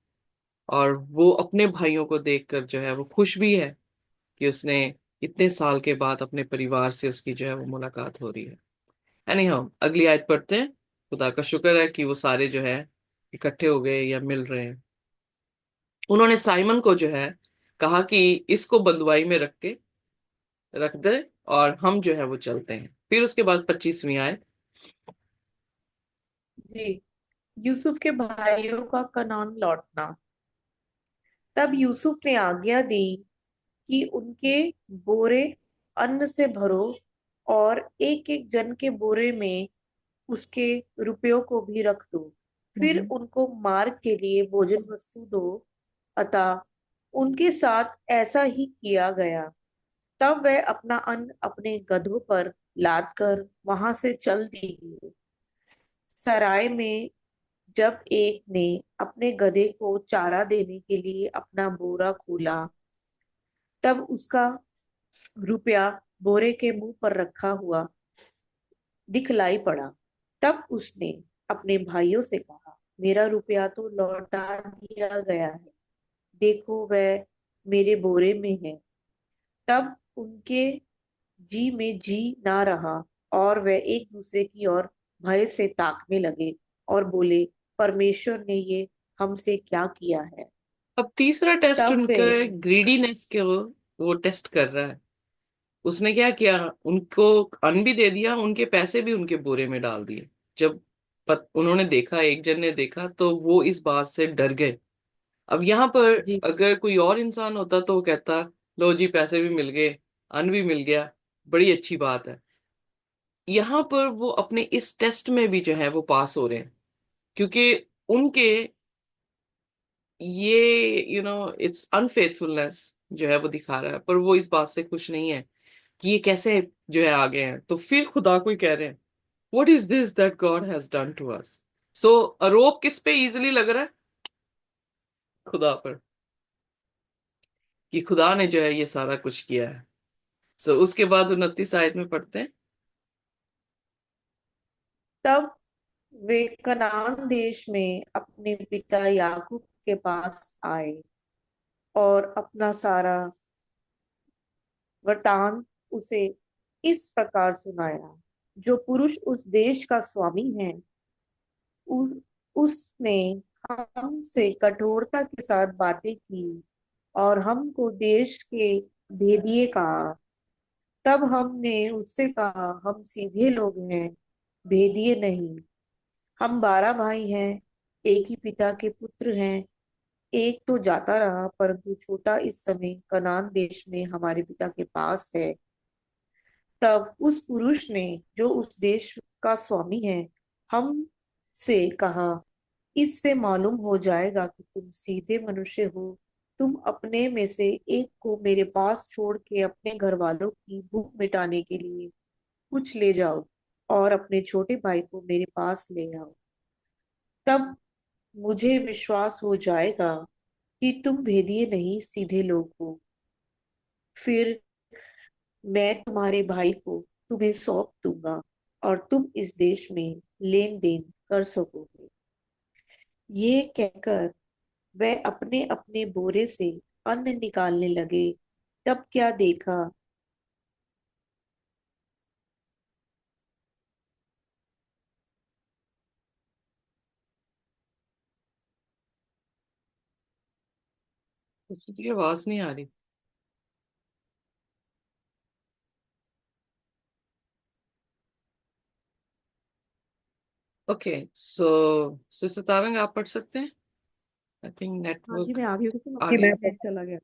और वो अपने भाइयों को देखकर जो है वो खुश भी है कि उसने इतने साल के बाद अपने परिवार से उसकी जो है वो मुलाकात हो रही है। यानी हम अगली आयत पढ़ते हैं। खुदा का शुक्र है कि वो सारे जो है इकट्ठे हो गए या मिल रहे हैं। उन्होंने साइमन को जो है कहा कि इसको बंदुआई में रख दे और हम जो है वो चलते हैं। फिर उसके बाद 25वीं आयत। जी। यूसुफ के भाइयों का कनान लौटना। तब यूसुफ ने आज्ञा दी कि उनके बोरे अन्न से भरो और एक एक जन के बोरे में उसके रुपयों को भी रख दो। फिर हम्म। उनको मार्ग के लिए भोजन वस्तु दो। अतः उनके साथ ऐसा ही किया गया। तब वह अपना अन्न अपने गधों पर लाद कर वहां से चल दिए। सराय में जब एक ने अपने गधे को चारा देने के लिए अपना बोरा खोला, तब उसका रुपया बोरे के मुंह पर रखा हुआ दिखलाई पड़ा। तब उसने अपने भाइयों से कहा, मेरा रुपया तो लौटा दिया गया है, देखो वह मेरे बोरे में है। तब उनके जी में जी ना रहा और वे एक दूसरे की ओर भय से ताकने लगे और बोले, परमेश्वर ने ये हमसे क्या किया है। अब तीसरा टेस्ट तब वे उनके ग्रीडीनेस के वो टेस्ट कर रहा है। उसने क्या किया, उनको अन्न भी दे दिया, उनके पैसे भी उनके बोरे में डाल दिए। जब उन्होंने देखा, एक जन ने देखा, तो वो इस बात से डर गए। अब यहाँ पर जी अगर कोई और इंसान होता तो वो कहता, लो जी, पैसे भी मिल गए, अन्न भी मिल गया, बड़ी अच्छी बात है। यहाँ पर वो अपने इस टेस्ट में भी जो है वो पास हो रहे हैं, क्योंकि उनके ये इट्स अनफेथफुलनेस जो है वो दिखा रहा है, पर वो इस बात से खुश नहीं है कि ये कैसे जो है आ गए हैं। तो फिर खुदा को ही कह रहे हैं, what is this that God has done to us. So आरोप किस पे इजिली लग रहा है? खुदा पर, कि खुदा ने जो है ये सारा कुछ किया है। सो उसके बाद 29 आयत में पढ़ते हैं। तब वे कनान देश में अपने पिता याकूब के पास आए और अपना सारा वृतांत उसे इस प्रकार सुनाया। जो पुरुष उस देश का स्वामी है, उ, उसने हमसे कठोरता के साथ बातें की और हमको देश के भेदिए कहा। तब हमने उससे कहा, हम सीधे लोग हैं, भेदिए नहीं। हम 12 भाई हैं, एक ही पिता के पुत्र हैं। एक तो जाता रहा, परंतु छोटा इस समय कनान देश में हमारे पिता के पास है। तब उस पुरुष ने, जो उस देश का स्वामी है, हम से कहा, इससे मालूम हो जाएगा कि तुम सीधे मनुष्य हो। तुम अपने में से एक को मेरे पास छोड़ के अपने घर वालों की भूख मिटाने के लिए कुछ ले जाओ और अपने छोटे भाई को मेरे पास ले आओ। तब मुझे विश्वास हो जाएगा कि तुम भेदिए नहीं, सीधे लोग हो। फिर मैं तुम्हारे भाई को तुम्हें सौंप दूंगा और तुम इस देश में लेन देन कर सकोगे। ये कहकर वह अपने अपने बोरे से अन्न निकालने लगे। तब क्या देखा, उसकी आवाज नहीं आ रही। ओके, सो सिस्टर तारंग, आप पढ़ सकते हैं। आई थिंक हाँ जी, नेटवर्क मैं आ गई हूँ तो आ कि गई। मैं नेट चला गया।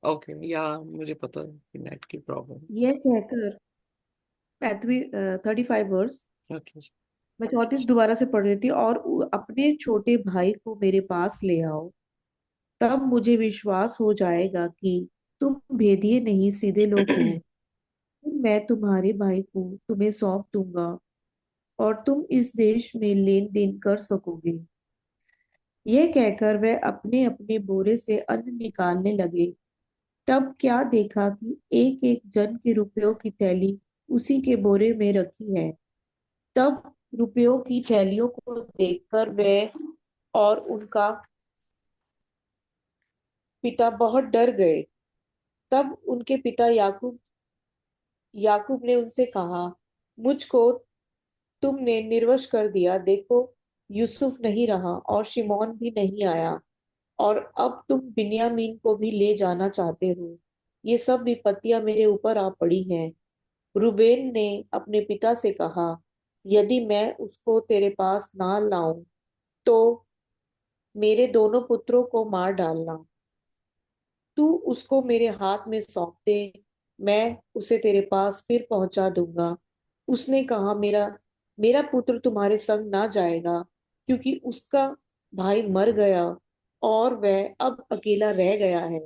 ओके, या मुझे पता है कि नेट की प्रॉब्लम। यह कहकर 35 वर्ष, ओके। मैं 34 दोबारा से पढ़ रही थी। और अपने छोटे भाई को मेरे पास ले आओ, तब मुझे विश्वास हो जाएगा कि तुम भेदिए नहीं, सीधे लोग हो। मैं तुम्हारे भाई को तुम्हें सौंप दूंगा और तुम इस देश में लेन देन कर सकोगे। यह कहकर वे अपने अपने बोरे से अन्न निकालने लगे। तब क्या देखा कि एक एक जन के रुपयों की थैली उसी के बोरे में रखी है। तब रुपयों की थैलियों को देखकर वे और उनका पिता बहुत डर गए। तब उनके पिता याकूब याकूब ने उनसे कहा, मुझको तुमने निर्वंश कर दिया। देखो, यूसुफ नहीं रहा और शिमोन भी नहीं आया, और अब तुम बिन्यामीन को भी ले जाना चाहते हो। ये सब विपत्तियां मेरे ऊपर आ पड़ी हैं। रूबेन ने अपने पिता से कहा, यदि मैं उसको तेरे पास ना लाऊं तो मेरे दोनों पुत्रों को मार डालना। तू उसको मेरे हाथ में सौंप दे, मैं उसे तेरे पास फिर पहुंचा दूंगा। उसने कहा, मेरा मेरा पुत्र तुम्हारे संग ना जाएगा, क्योंकि उसका भाई मर गया और वह अब अकेला रह गया है।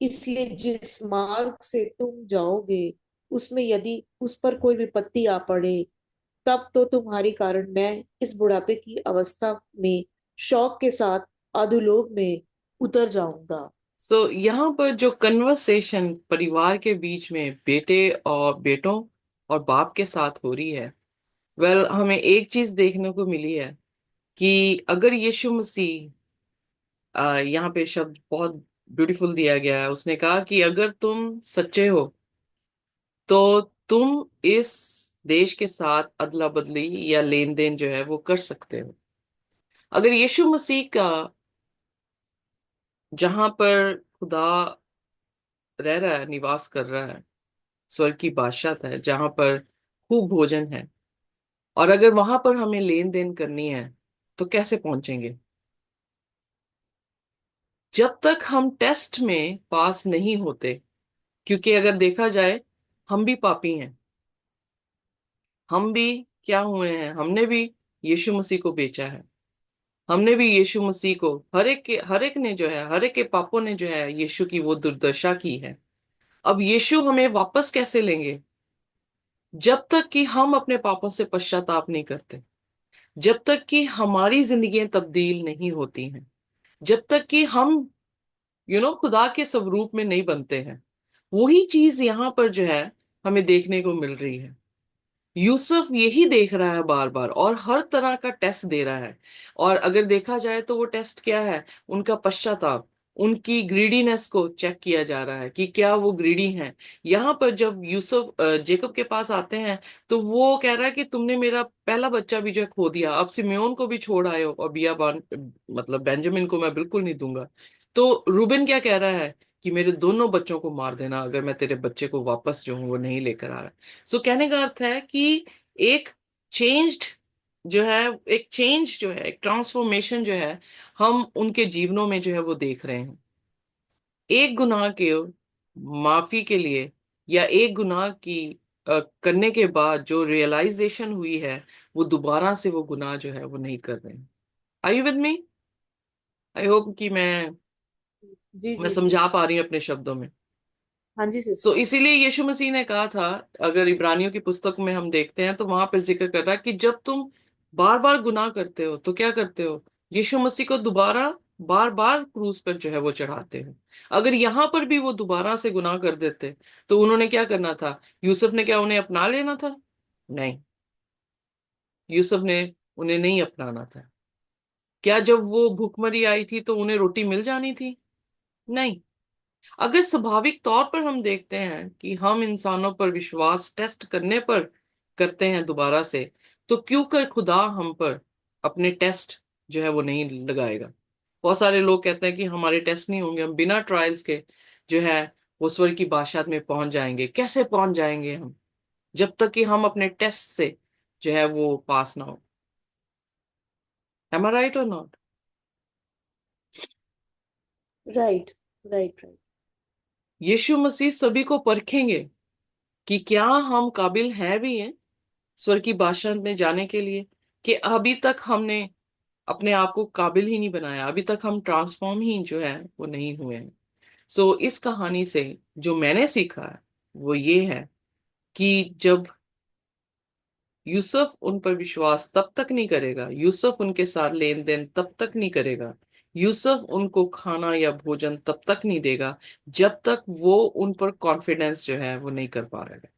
इसलिए जिस मार्ग से तुम जाओगे, उसमें यदि उस पर कोई विपत्ति आ पड़े, तब तो तुम्हारी कारण मैं इस बुढ़ापे की अवस्था में शौक के साथ अधोलोक में उतर जाऊंगा। यहाँ पर जो कन्वर्सेशन परिवार के बीच में बेटे और बेटों और बाप के साथ हो रही है, हमें एक चीज देखने को मिली है कि अगर यीशु मसीह, यहाँ पे शब्द बहुत ब्यूटीफुल दिया गया है, उसने कहा कि अगर तुम सच्चे हो तो तुम इस देश के साथ अदला बदली या लेन देन जो है वो कर सकते हो। अगर यीशु मसीह का, जहां पर खुदा रह रहा है, निवास कर रहा है, स्वर्ग की बादशाह है जहां पर खूब भोजन है, और अगर वहां पर हमें लेन देन करनी है तो कैसे पहुंचेंगे? जब तक हम टेस्ट में पास नहीं होते, क्योंकि अगर देखा जाए हम भी पापी हैं, हम भी क्या हुए हैं, हमने भी यीशु मसीह को बेचा है, हमने भी यीशु मसीह को, हर एक ने जो है, हर एक के पापों ने जो है यीशु की वो दुर्दशा की है। अब यीशु हमें वापस कैसे लेंगे? जब तक कि हम अपने पापों से पश्चाताप नहीं करते, जब तक कि हमारी जिंदगियां तब्दील नहीं होती हैं, जब तक कि हम खुदा के स्वरूप में नहीं बनते हैं। वही चीज यहाँ पर जो है हमें देखने को मिल रही है। यूसुफ यही देख रहा है बार बार और हर तरह का टेस्ट दे रहा है। और अगर देखा जाए तो वो टेस्ट क्या है? उनका पश्चाताप, उनकी ग्रीडीनेस को चेक किया जा रहा है कि क्या वो ग्रीडी हैं। यहाँ पर जब यूसुफ जेकब के पास आते हैं तो वो कह रहा है कि तुमने मेरा पहला बच्चा भी जो है खो दिया, अब सिम्योन को भी छोड़ आए हो, और मतलब बेंजामिन को मैं बिल्कुल नहीं दूंगा। तो रूबेन क्या कह रहा है कि मेरे दोनों बच्चों को मार देना अगर मैं तेरे बच्चे को वापस जो हूँ वो नहीं लेकर आ रहा। सो कहने का अर्थ है कि एक चेंज्ड जो है, एक चेंज जो है, एक ट्रांसफॉर्मेशन जो है, हम उनके जीवनों में जो है वो देख रहे हैं। एक गुनाह के माफी के लिए, या एक गुनाह की करने के बाद जो रियलाइजेशन हुई है, वो दोबारा से वो गुनाह जो है वो नहीं कर रहे हैं। Are you with me? I hope कि जी मैं जी जी। समझा पा रही हूँ अपने शब्दों में। हाँ जी तो सिस्टर। इसीलिए यीशु मसीह ने कहा था, अगर इब्रानियों की पुस्तक में हम देखते हैं तो वहां पर जिक्र कर रहा है कि जब तुम बार बार गुनाह करते हो तो क्या करते हो? यीशु मसीह को दोबारा बार बार क्रूस पर जो है वो चढ़ाते हो। अगर यहाँ पर भी वो दोबारा से गुनाह कर देते तो उन्होंने क्या करना था? यूसुफ ने क्या उन्हें अपना लेना था? नहीं, यूसुफ ने उन्हें नहीं अपनाना था। क्या जब वो भूखमरी आई थी तो उन्हें रोटी मिल जानी थी? नहीं। अगर स्वाभाविक तौर पर हम देखते हैं कि हम इंसानों पर विश्वास टेस्ट करने पर करते हैं दोबारा से, तो क्यों कर खुदा हम पर अपने टेस्ट जो है वो नहीं लगाएगा? बहुत सारे लोग कहते हैं कि हमारे टेस्ट नहीं होंगे, हम बिना ट्रायल्स के जो है वो स्वर्ग की बादशाहत में पहुंच जाएंगे। कैसे पहुंच जाएंगे हम? जब तक कि हम अपने टेस्ट से जो है वो पास ना हो। एम आई राइट और नॉट? Right right right. यीशु मसीह सभी को परखेंगे कि क्या हम काबिल हैं भी हैं स्वर्ग की बादशाह में जाने के लिए, कि अभी तक हमने अपने आप को काबिल ही नहीं बनाया, अभी तक हम ट्रांसफॉर्म ही जो है वो नहीं हुए हैं। इस कहानी से जो मैंने सीखा है वो ये है कि जब यूसुफ उन पर विश्वास तब तक नहीं करेगा, यूसुफ उनके साथ लेन देन तब तक नहीं करेगा, यूसुफ उनको खाना या भोजन तब तक नहीं देगा जब तक वो उन पर कॉन्फिडेंस जो है वो नहीं कर पा रहा है।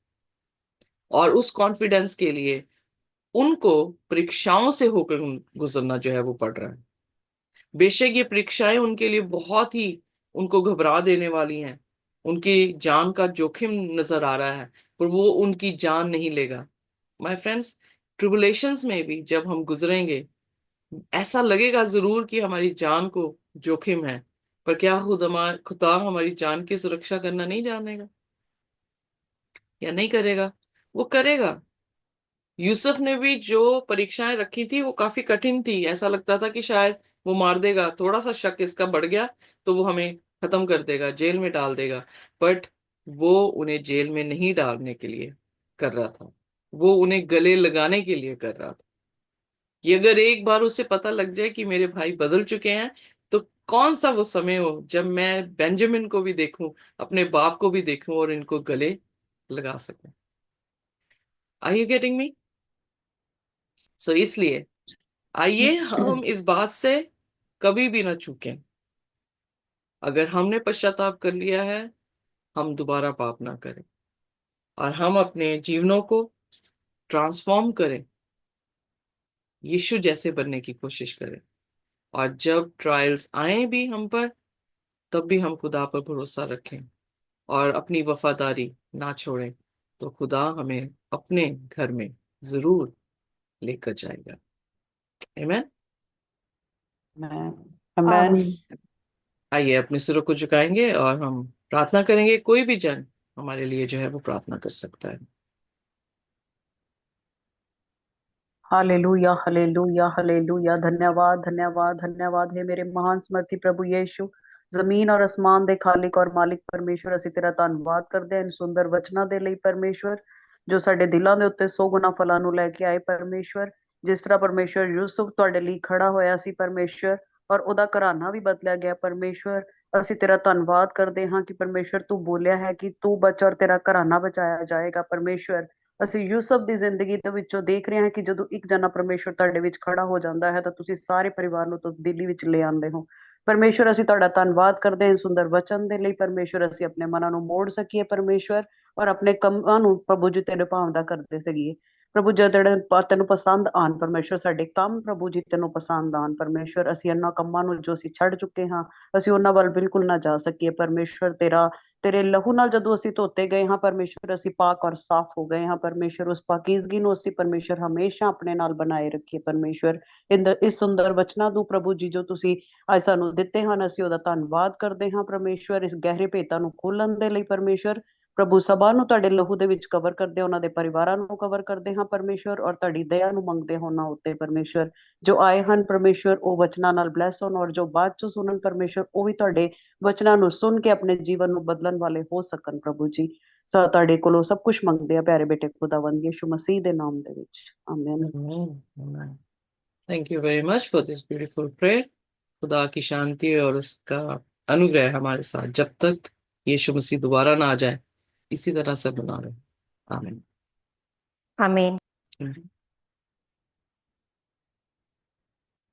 और उस कॉन्फिडेंस के लिए उनको परीक्षाओं से होकर गुजरना जो है वो पड़ रहा है। बेशक ये परीक्षाएं उनके लिए बहुत ही उनको घबरा देने वाली हैं, उनकी जान का जोखिम नजर आ रहा है, पर वो उनकी जान नहीं लेगा। माय फ्रेंड्स, ट्रिबुलेशंस में भी जब हम गुजरेंगे, ऐसा लगेगा जरूर कि हमारी जान को जोखिम है, पर क्या खुदा हमारी जान की सुरक्षा करना नहीं जानेगा या नहीं करेगा? वो करेगा। यूसुफ ने भी जो परीक्षाएं रखी थी वो काफी कठिन थी, ऐसा लगता था कि शायद वो मार देगा, थोड़ा सा शक इसका बढ़ गया तो वो हमें खत्म कर देगा, जेल में डाल देगा। बट वो उन्हें जेल में नहीं डालने के लिए कर रहा था, वो उन्हें गले लगाने के लिए कर रहा था। कि अगर एक बार उसे पता लग जाए कि मेरे भाई बदल चुके हैं, तो कौन सा वो समय हो जब मैं बेंजामिन को भी देखूं, अपने बाप को भी देखूं और इनको गले लगा सकूं। Are you getting me? So इसलिए आइए हम इस बात से कभी भी ना चूकें। अगर हमने पश्चाताप कर लिया है, हम दोबारा पाप ना करें, और हम अपने जीवनों को ट्रांसफॉर्म करें, यीशु जैसे बनने की कोशिश करें। और जब ट्रायल्स आए भी हम पर, तब भी हम खुदा पर भरोसा रखें और अपनी वफादारी ना छोड़ें, तो खुदा हमें अपने घर में जरूर लेकर जाएगा। आमीन। आमीन। आइए अपने सिरों को झुकाएंगे और हम प्रार्थना करेंगे। कोई भी जन हमारे लिए जो है वो प्रार्थना कर सकता है। Hallelujah hallelujah hallelujah. धन्यवाद धन्यवाद धन्यवाद है मेरे महान समर्थी प्रभु यीशु। ਜ਼ਮੀਨ ਔਰ ਅਸਮਾਨ ਦੇ ਖਾਲਿਕ ਔਰ ਮਾਲਿਕ ਪਰਮੇਸ਼ਵਰ, ਅਸੀਂ ਤੇਰਾ ਧੰਨਵਾਦ ਕਰਦੇ ਹਾਂ ਇਨ ਸੁੰਦਰ ਵਚਨਾਂ ਦੇ ਲਈ ਪਰਮੇਸ਼ਵਰ, ਜੋ ਸਾਡੇ ਦਿਲਾਂ ਦੇ ਉੱਤੇ 100 ਗੁਣਾ ਫਲਾਂ ਨੂੰ ਲੈ ਕੇ ਆਏ ਪਰਮੇਸ਼ਵਰ। ਜਿਸ ਤਰ੍ਹਾਂ ਪਰਮੇਸ਼ਵਰ ਯੂਸੁਫ ਤੁਹਾਡੇ ਲਈ ਖੜਾ ਹੋਇਆ ਸੀ ਪਰਮੇਸ਼ਵਰ, ਔਰ ਉਹਦਾ ਘਰਾਨਾ ਵੀ ਬਦਲਿਆ ਗਿਆ ਪਰਮੇਸ਼ਵਰ। ਅਸੀਂ ਤੇਰਾ ਧੰਨਵਾਦ ਕਰਦੇ ਹਾਂ ਕਿ ਪਰਮੇਸ਼ਵਰ ਤੂੰ ਬੋਲਿਆ ਹੈ ਕਿ ਤੂੰ ਬਚ ਔਰ ਤੇਰਾ ਘਰਾਨਾ ਬਚਾਇਆ ਜਾਏਗਾ ਪਰਮੇਸ਼ਵਰ। ਅਸੀਂ ਯੂਸਫ ਦੀ ਜ਼ਿੰਦਗੀ ਦੇ ਵਿੱਚੋਂ ਦੇਖ ਰਹੇ ਹਾਂ ਕਿ ਜਦੋਂ ਇੱਕ ਜਣਾ ਪਰਮੇਸ਼ਵਰ ਤੁਹਾਡੇ ਵਿੱਚ ਖੜਾ ਹੋ ਜਾਂਦਾ ਹੈ ਤਾਂ ਤੁਸੀਂ ਸਾਰੇ ਪਰਿਵਾਰ ਨੂੰ ਤਬਦੀਲੀ ਵਿੱਚ ਲੈ ਆਉਂਦੇ ਹੋ ਪਰਮੇਸ਼ਵਰ। ਅਸੀਂ ਤੁਹਾਡਾ ਧੰਨਵਾਦ ਕਰਦੇ ਹਾਂ ਸੁੰਦਰ ਵਚਨ ਦੇ ਲਈ ਪਰਮੇਸ਼ਵਰ। ਅਸੀਂ ਆਪਣੇ ਮਨਾਂ ਨੂੰ ਮੋੜ ਸਕੀਏ ਪਰਮੇਸ਼ਵਰ, ਔਰ ਆਪਣੇ ਕੰਮਾਂ ਨੂੰ ਪ੍ਰਭੂ ਜੀ ਤੇਰੇ ਭਾਵ ਦਾ ਕਰਦੇ ਸਕੀਏ ਪ੍ਰਭੂ ਜੀ। ਜਿਹੜੇ ਤੈਨੂੰ ਪਸੰਦ ਆਣ ਪਰਮੇਸ਼ਵਰ, ਸਾਡੇ ਕੰਮ ਪ੍ਰਭੂ ਜੀ ਤੈਨੂੰ ਪਸੰਦ ਆਣ ਪਰਮੇਸ਼ਵਰ। ਅਸੀਂ ਇਹਨਾਂ ਕੰਮਾਂ ਨੂੰ ਜੋ ਅਸੀਂ ਛੱਡ ਚੁੱਕੇ ਹਾਂ, ਅਸੀਂ ਉਹਨਾਂ ਵੱਲ ਬਿਲਕੁਲ ਨਾ ਜਾ ਸਕੀਏ ਪਰਮੇਸ਼ਵਰ। ਤੇਰੇ ਲਹੂ ਨਾਲ ਜਦੋਂ ਅਸੀਂ ਧੋਤੇ ਗਏ ਹਾਂ ਪਰਮੇਸ਼ਵਰ, ਅਸੀਂ ਪਾਕ ਔਰ ਸਾਫ਼ ਹੋ ਗਏ ਹਾਂ ਪਰਮੇਸ਼ਵਰ। ਉਸ ਪਾਕੀਜ਼ਗੀ ਨੂੰ ਅਸੀਂ ਪਰਮੇਸ਼ਵਰ ਹਮੇਸ਼ਾ ਆਪਣੇ ਨਾਲ ਬਣਾਏ ਰੱਖੀਏ ਪਰਮੇਸ਼ਵਰ। ਇਸ ਸੁੰਦਰ ਵਚਨਾਂ ਨੂੰ ਪ੍ਰਭੂ ਜੀ ਜੋ ਤੁਸੀਂ ਅੱਜ ਸਾਨੂੰ ਦਿੱਤੇ ਹਨ, ਅਸੀਂ ਉਹਦਾ ਧੰਨਵਾਦ ਕਰਦੇ ਹਾਂ ਪਰਮੇਸ਼ਵਰ। ਇਸ ਗਹਿਰੇ ਭੇਤਾਂ ਨੂੰ ਖੋਲਣ ਦੇ ਲਈ ਪਰਮੇਸ਼ਵਰ ਪ੍ਰਭੂ ਸਭਾ ਨੂੰ ਤੁਹਾਡੇ ਲਹੂ ਦੇ ਵਿੱਚ ਕਵਰ ਕਰਦੇ, ਉਹਨਾਂ ਦੇ ਪਰਿਵਾਰਾਂ ਨੂੰ ਕਵਰ ਕਰਦੇ ਹਾਂ ਪਰਮੇਸ਼ਵਰ, ਔਰ ਤੁਹਾਡੀ ਦਇਆ ਨੂੰ ਮੰਗਦੇ ਹਾਂ ਉਹਨਾਂ ਉੱਤੇ ਪਰਮੇਸ਼ਵਰ। ਜੋ ਆਏ ਹਨ ਪਰਮੇਸ਼ਵਰ ਉਹ ਵਚਨਾਂ ਨਾਲ ਬਲੈਸ ਹੋਣ, ਔਰ ਜੋ ਬਾਅਦ ਚੋਂ ਸੁਣਨ ਪਰਮੇਸ਼ਵਰ ਉਹ ਵੀ ਤੁਹਾਡੇ ਵਚਨਾਂ ਨੂੰ ਸੁਣ ਕੇ ਆਪਣੇ ਜੀਵਨ ਨੂੰ ਬਦਲਣ ਵਾਲੇ ਹੋ ਸਕਣ ਪ੍ਰਭੂ ਜੀ। ਤੁਹਾਡੇ ਕੋਲੋਂ ਸਭ ਕੁਝ ਮੰਗਦੇ ਆ ਪਿਆਰੇ ਬੇਟੇ ਖੁਦਾਵੰਦ ਯਿਸੂ ਮਸੀਹ ਦੇ ਨਾਮ ਦੇ ਵਿੱਚ, ਆਮੀਨ। Thank you very much for this beautiful prayer. खुदा की शांति और उसका अनुग्रह हमारे साथ जब तक यीशु मसीह दोबारा ना आ जाए इसी तरह से बना रहे। आमीन। आमीन।